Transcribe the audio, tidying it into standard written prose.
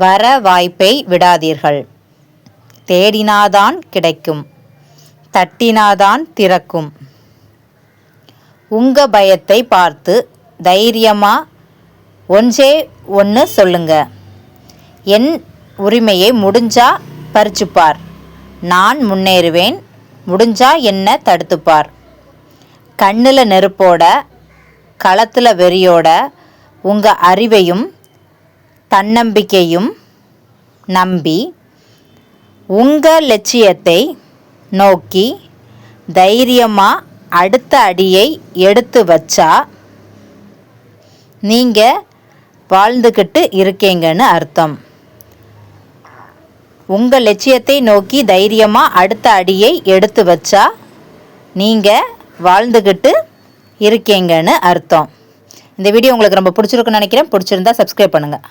வர வாய்ப்பை விடாதீர்கள். தேடினாதான் கிடைக்கும், தட்டினாதான் திறக்கும். உங்க பயத்தை பார்த்து தைரியமா ஒன்றே ஒன்று சொல்லுங்க. என் உரிமையை முடிஞ்சா பறிச்சுப்பார், நான் முன்னேறுவேன், முடிஞ்சா என்ன தடுத்துப்பார். கண்ணில் நெருப்போட களத்தில் வெறியோட உங்கள் அறிவையும் தன்னம்பிக்கையும் நம்பி உங்கள் லட்சியத்தை நோக்கி தைரியமாக அடுத்த அடியை எடுத்து வச்சா நீங்கள் வாழ்ந்துக்கிட்டு இருக்கீங்கன்னு அர்த்தம். உங்கள் லட்சியத்தை நோக்கி தைரியமாக அடுத்த அடியை எடுத்து வச்சா நீங்கள் வாழ்ந்துக்கிட்டு இருக்கீங்கன்னு அர்த்தம். இந்த வீடியோ உங்களுக்கு ரொம்ப பிடிச்சிருக்குன்னு நினைக்கிறேன். பிடிச்சிருந்தா சப்ஸ்கிரைப் பண்ணுங்கள்.